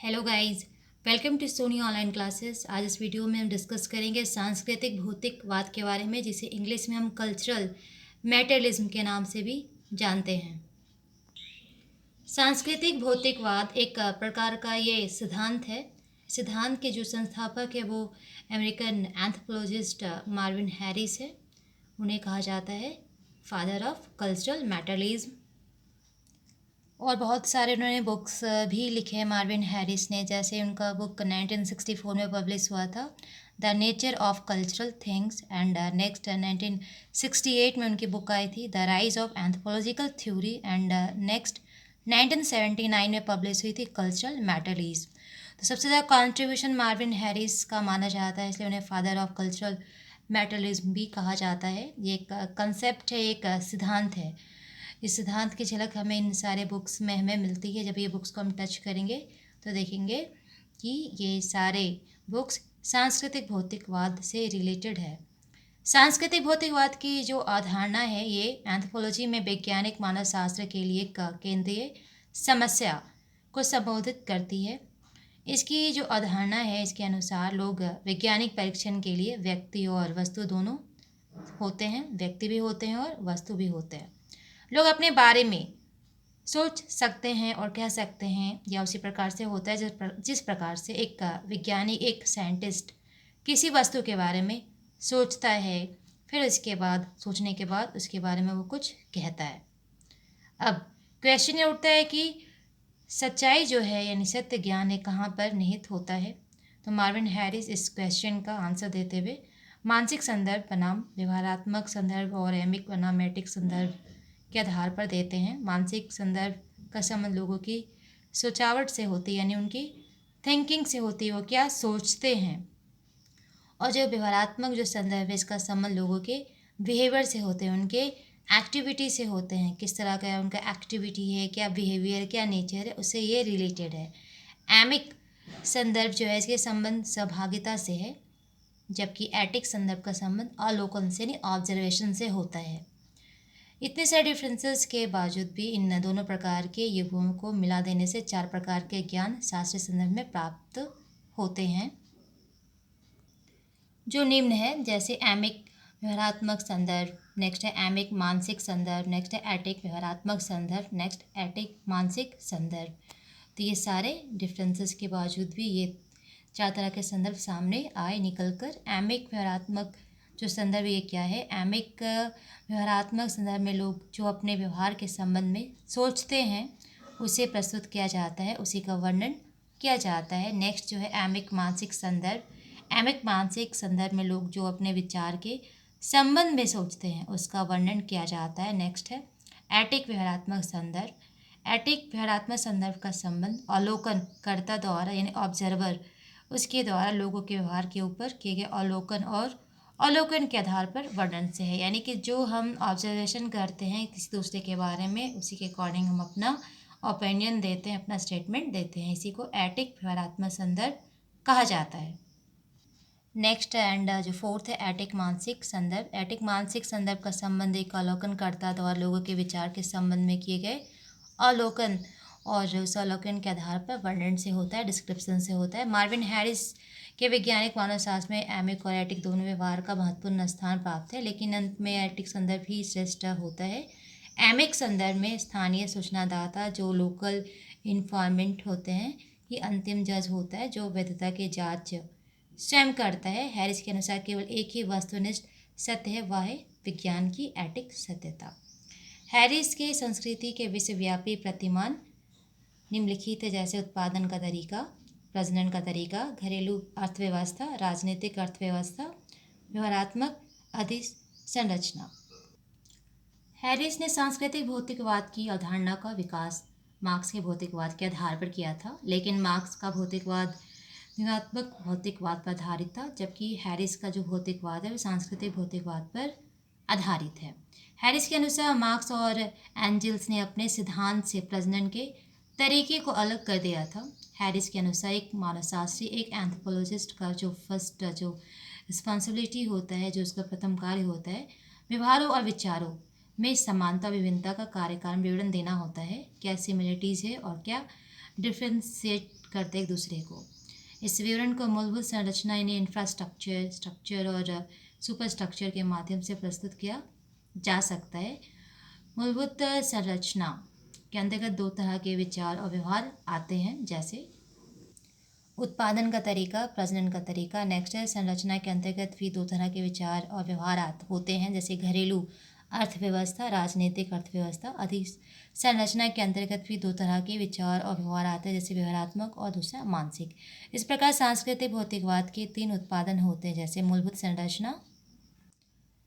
Hello guys, welcome to Soni online classes. आज इस video में हम डिस्कस करेंगे सांस्कृतिक भौतिकवाद के बारे में, जिसे इंग्लिश में हम कल्चरल मैटरलिज्म के नाम से भी जानते हैं। सांस्कृतिक भौतिकवाद एक प्रकार का ये सिद्धांत है। सिद्धांत के जो संस्थापक है वो अमेरिकन एंथ्रोपोलॉजिस्ट मार्विन हैरिस है। उन्हें कहा जाता है फादर ऑफ कल्चरल मैटरलिज्म। और बहुत सारे उन्होंने बुक्स भी लिखे हैं मार्विन हैरिस ने। जैसे उनका बुक 1964 में पब्लिश हुआ था, the nature of cultural things, and next 1968 में उनकी बुक आई थी the rise of anthropological theory, and next 1979 में पब्लिश हुई थी कल्चरल मैटरलिज्म। तो सबसे ज़्यादा कॉन्ट्रीब्यूशन मार्विन हैरिस का माना जाता है, इसलिए उन्हें फादर ऑफ कल्चरल मैटरलिज्म भी कहा जाता है। ये एक कंसेप्ट है, एक सिद्धांत है। इस सिद्धांत की झलक हमें इन सारे बुक्स में हमें मिलती है। जब ये बुक्स को हम टच करेंगे तो देखेंगे कि ये सारे बुक्स सांस्कृतिक भौतिकवाद से रिलेटेड है। सांस्कृतिक भौतिकवाद की जो अवधारणा है ये एंथ्रोपोलॉजी में वैज्ञानिक मानव शास्त्र के लिए एक केंद्रीय समस्या को संबोधित करती है। इसकी जो अवधारणा है इसके अनुसार लोग वैज्ञानिक परीक्षण के लिए व्यक्ति और वस्तु दोनों होते हैं, व्यक्ति भी होते हैं और वस्तु भी होते हैं। लोग अपने बारे में सोच सकते हैं और कह सकते हैं, या उसी प्रकार से होता है जिस प्रकार से एक विज्ञानी, एक साइंटिस्ट किसी वस्तु के बारे में सोचता है, फिर उसके बाद सोचने के बाद उसके बारे में वो कुछ कहता है। अब क्वेश्चन ये उठता है कि सच्चाई जो है यानी सत्य ज्ञान है कहाँ पर निहित होता है। तो मार्विन हैरिस इस क्वेश्चन का आंसर देते हुए मानसिक संदर्भ बनाम व्यवहारात्मक संदर्भ और एमिक बनाम एटिक संदर्भ के आधार पर देते हैं। मानसिक संदर्भ का संबंध लोगों की सोचावट से होती है, यानी उनकी थिंकिंग से होती है, वो क्या सोचते हैं। और जो व्यवहारात्मक जो संदर्भ है इसका संबंध लोगों के बिहेवियर से होते हैं, उनके एक्टिविटी से होते हैं। किस तरह का उनका एक्टिविटी है, क्या बिहेवियर, क्या नेचर है, उससे ये रिलेटेड है। एमिक संदर्भ जो है इसके संबंध सहभागिता से है, जबकि एटिक संदर्भ का संबंध अवलोकन से यानी ऑब्जर्वेशन से होता है। इतने सारे डिफरेंसेस के बावजूद भी इन दोनों प्रकार के युगों को मिला देने से 4 प्रकार के ज्ञान शास्त्रीय संदर्भ में प्राप्त होते हैं, जो निम्न है। जैसे एमिक व्यवहारात्मक संदर्भ, नेक्स्ट है एमिक मानसिक संदर्भ, नेक्स्ट है एटिक व्यवहारात्मक संदर्भ, नेक्स्ट एटिक मानसिक संदर्भ। तो ये सारे डिफरेंसेस के बावजूद भी ये 4 तरह के संदर्भ सामने आए निकल कर। एमिक व्यवहारात्मक जो संदर्भ ये क्या है, एमिक व्यवहारात्मक संदर्भ में लोग जो अपने व्यवहार के संबंध में सोचते हैं उसे प्रस्तुत किया जाता है, उसी का वर्णन किया जाता है। नेक्स्ट जो है एमिक मानसिक संदर्भ, एमिक मानसिक संदर्भ में लोग जो अपने विचार के संबंध में सोचते हैं उसका वर्णन किया जाता है। नेक्स्ट है एटिक व्यवहारात्मक संदर्भ, एटिक व्यवहारात्मक संदर्भ का संबंध अवलोकनकर्ता द्वारा यानी ऑब्जर्वर उसके द्वारा लोगों के व्यवहार के ऊपर किए गए अवलोकन और अवलोकन के आधार पर वर्णन से है। यानी कि जो हम ऑब्जर्वेशन करते हैं किसी दूसरे के बारे में, उसी के अकॉर्डिंग हम अपना ओपिनियन देते हैं, अपना स्टेटमेंट देते हैं। इसी को एटिक व्यवहारात्मक संदर्भ कहा जाता है। नेक्स्ट एंड जो फोर्थ है एटिक मानसिक संदर्भ। एटिक मानसिक संदर्भ का संबंध एक अवलोकनकर्ता द्वारा लोगों के विचार के संबंध में किए गए अवलोकन और उस अवलोकन के आधार पर वर्णन से होता है, डिस्क्रिप्शन से होता है। मार्विन हैरिस के वैज्ञानिक मानव शास्त्र में एमिक और एटिक दोनों व्यवहार का महत्वपूर्ण स्थान प्राप्त है, लेकिन अंत में एटिक संदर्भ ही श्रेष्ठ होता है। एमिक संदर्भ में स्थानीय सूचनादाता जो लोकल इन्फॉर्मेंट होते हैं ही अंतिम जज होता है, जो वैधता की जांच स्वयं करता है। हैरिस के अनुसार केवल एक ही वस्तुनिष्ठ सत्य है, वह है विज्ञान की एटिक सत्यता। हैरिस के संस्कृति के विश्वव्यापी प्रतिमान निम्नलिखित है, जैसे उत्पादन का तरीका, प्रजनन का तरीका, घरेलू अर्थव्यवस्था, राजनीतिक अर्थव्यवस्था, व्यवहारात्मक अधिसंरचना। हैरिस ने सांस्कृतिक भौतिकवाद की अवधारणा का विकास मार्क्स के भौतिकवाद के आधार पर किया था, लेकिन मार्क्स का भौतिकवाद व्यवहारात्मक भौतिकवाद पर आधारित था, जबकि हैरिस का जो भौतिकवाद है वो सांस्कृतिक भौतिकवाद पर आधारित है। हैरिस के अनुसार मार्क्स और एंजल्स ने अपने सिद्धांत से प्रजनन के तरीके को अलग कर दिया था। हैरिस के अनुसार एक मानवशास्त्री, एक एंथ्रोपोलॉजिस्ट का जो फर्स्ट जो रिस्पॉन्सिबिलिटी होता है, जो उसका प्रथम कार्य होता है, व्यवहारों और विचारों में समानता विभिन्नता का कार्यकारण विवरण देना होता है। क्या सिमिलरिटीज़ है और क्या डिफ्रेंशिएट करते एक दूसरे को। इस विवरण को मूलभूत संरचना यानी इंफ्रास्ट्रक्चर, स्ट्रक्चर और सुपर स्ट्रक्चर के माध्यम से प्रस्तुत किया जा सकता है। मूलभूत संरचना के अंतर्गत दो तरह के विचार और व्यवहार आते हैं, जैसे उत्पादन का तरीका, प्रजनन का तरीका। नेक्स्ट है संरचना के अंतर्गत भी दो तरह के विचार और व्यवहार होते हैं, जैसे घरेलू अर्थव्यवस्था, राजनीतिक अर्थव्यवस्था। संरचना के अंतर्गत भी दो तरह के विचार और व्यवहार आते हैं, जैसे व्यवहारात्मक और दूसरा मानसिक। इस प्रकार सांस्कृतिक भौतिकवाद के तीन उत्पादन होते हैं, जैसे मूलभूत संरचना,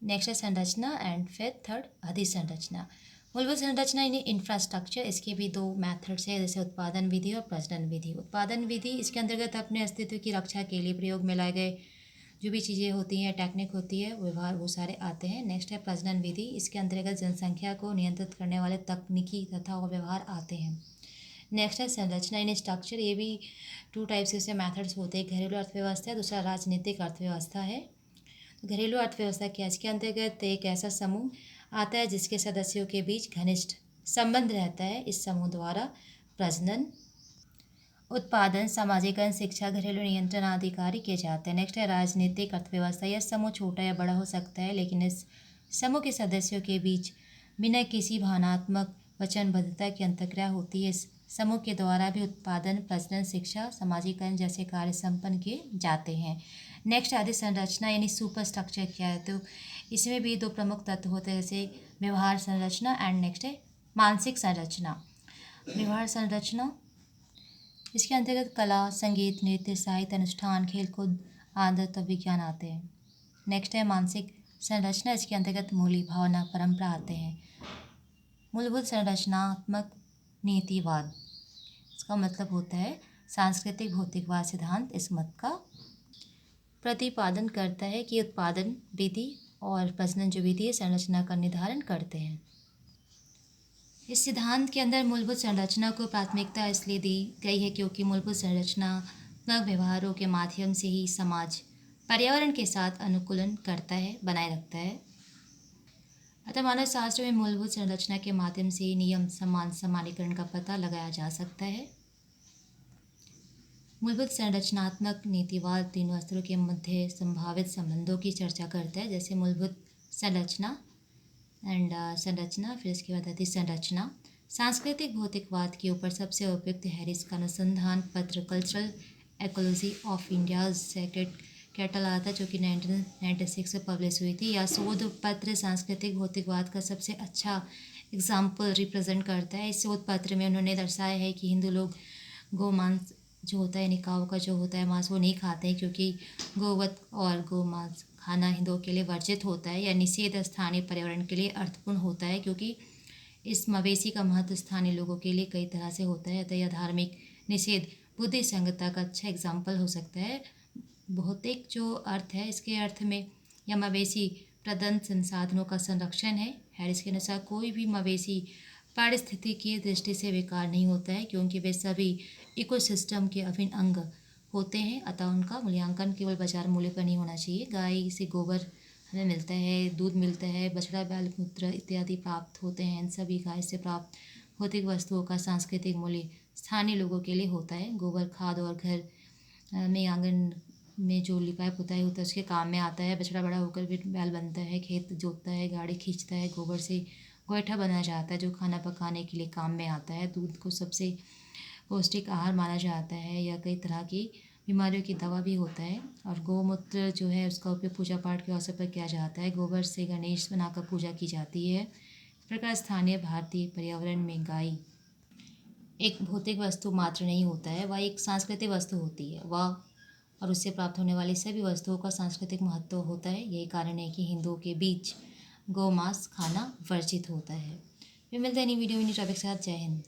नेक्स्ट है संरचना एंड फिर थर्ड अधिसंरचना। मूलभूत संरचना यानी इंफ्रास्ट्रक्चर, इसके भी दो मेथड्स है, जैसे उत्पादन विधि और प्रजनन विधि। उत्पादन विधि इसके अंतर्गत अपने अस्तित्व की रक्षा के लिए प्रयोग में लाए गए जो भी चीज़ें होती हैं, टेक्निक होती है, व्यवहार, वो सारे आते हैं। नेक्स्ट है प्रजनन विधि, इसके अंतर्गत जनसंख्या को नियंत्रित करने वाले तकनीकी तथा और व्यवहार आते हैं। नेक्स्ट है संरचना यानी स्ट्रक्चर, ये भी टू टाइप्स से मेथड्स होते हैं, घरेलू अर्थव्यवस्था है, दूसरा राजनीतिक अर्थव्यवस्था है। तो घरेलू अर्थव्यवस्था क्या है? इसके अंतर्गत एक ऐसा समूह आता है जिसके सदस्यों के बीच घनिष्ठ संबंध रहता है। इस समूह द्वारा प्रजनन, उत्पादन, सामाजिकरण, शिक्षा, घरेलू नियंत्रण आदि कार्य किए जाते हैं। नेक्स्ट है राजनीतिक अर्थव्यवस्था। यह समूह छोटा या बड़ा हो सकता है, लेकिन इस समूह के सदस्यों के बीच बिना किसी भावनात्मक वचनबद्धता की अंतर्क्रिया होती है। इस समूह के द्वारा भी उत्पादन, प्रजनन, शिक्षा, सामाजिकरण जैसे कार्य संपन्न किए जाते हैं। नेक्स्ट आदि संरचना यानी सुपर स्ट्रक्चर क्या है? तो इसमें भी दो प्रमुख तत्व होते हैं, जैसे व्यवहार संरचना एंड नेक्स्ट है मानसिक संरचना। व्यवहार संरचना, इसके अंतर्गत कला, संगीत, नृत्य, साहित्य, अनुष्ठान, खेलकूद, आदत और विज्ञान आते हैं। नेक्स्ट है मानसिक संरचना, इसके अंतर्गत मूल्य, भावना, परंपरा आते हैं। मूलभूत संरचनात्मक नीतिवाद, इसका मतलब होता है सांस्कृतिक भौतिकवाद सिद्धांत इस मत का प्रतिपादन करता है कि उत्पादन विधि और प्रजनन जो विधि है संरचना का निर्धारण करते हैं। इस सिद्धांत के अंदर मूलभूत संरचना को प्राथमिकता इसलिए दी गई है क्योंकि मूलभूत संरचनात्मक व्यवहारों के माध्यम से ही समाज पर्यावरण के साथ अनुकूलन करता है, बनाए रखता है। अतः मानव शास्त्र में मूलभूत संरचना के माध्यम से नियम, सम्मान, समानीकरण का पता लगाया जा सकता है। मूलभूत संरचनात्मक नीतिवाद तीनों स्तरों के मध्य संभावित संबंधों की चर्चा करता है, जैसे मूलभूत संरचना एंड संरचना, फिर इसके बाद अधिसंरचना। सांस्कृतिक भौतिकवाद के ऊपर सबसे उपयुक्त हैरिस का अनुसंधान पत्र cultural ecology of India sacred cattle आया था, जो कि 1996 में पब्लिश हुई थी। यह शोध पत्र सांस्कृतिक भौतिकवाद का सबसे अच्छा एग्जाम्पल रिप्रेजेंट करता है। इस शोध पत्र में उन्होंने दर्शाया है कि हिंदू लोग गोमांस जो होता है, निकाह का जो होता है मांस, वो नहीं खाते हैं, क्योंकि गोवध और गोमांस खाना हिंदुओं के लिए वर्जित होता है। या निषेध स्थानीय पर्यावरण के लिए अर्थपूर्ण होता है, क्योंकि इस मवेशी का महत्व स्थानीय लोगों के लिए कई तरह से होता है। अतः यह धार्मिक निषेध बुद्धि संगता का अच्छा एग्जाम्पल हो सकता है। भौतिक जो अर्थ है, इसके अर्थ में यह मवेशी प्रदत्त संसाधनों का संरक्षण है। हैरिस के अनुसार कोई भी मवेशी पारिस्थितिकी दृष्टि से बेकार नहीं होता है, क्योंकि वे सभी इकोसिस्टम के अभिन्न अंग होते हैं। अतः उनका मूल्यांकन केवल बाजार मूल्य पर नहीं होना चाहिए। गाय से गोबर हमें मिलता है, दूध मिलता है, बछड़ा, बैल, मूत्र इत्यादि प्राप्त होते हैं। इन सभी गाय से प्राप्त भौतिक वस्तुओं का सांस्कृतिक मूल्य स्थानीय लोगों के लिए होता है। गोबर खाद और घर में आंगन में जो लिपाई पुताई होता है उसके काम में आता है। बछड़ा बड़ा होकर भी बैल बनता है, खेत जोतता है, गाड़ी खींचता है। गोबर से गोईठा बनाया जाता है जो खाना पकाने के लिए काम में आता है। दूध को सबसे पौष्टिक आहार माना जाता है। यह कई तरह की बीमारियों की दवा भी होता है। और गौमूत्र जो है उसका उपयोग पूजा पाठ के अवसर पर किया जाता है। गोबर से गणेश बनाकर पूजा की जाती है। इस प्रकार स्थानीय भारतीय पर्यावरण में गाय एक भौतिक वस्तु मात्र नहीं होता है, वह एक सांस्कृतिक वस्तु होती है। वह और उससे प्राप्त होने वाली सभी वस्तुओं का सांस्कृतिक महत्व होता है। यही कारण है कि हिंदुओं के बीच गौ मांस खाना वर्जित होता है। फिर मिलते हैं नई वीडियो में नई टॉपिक के साथ। जय हिंद।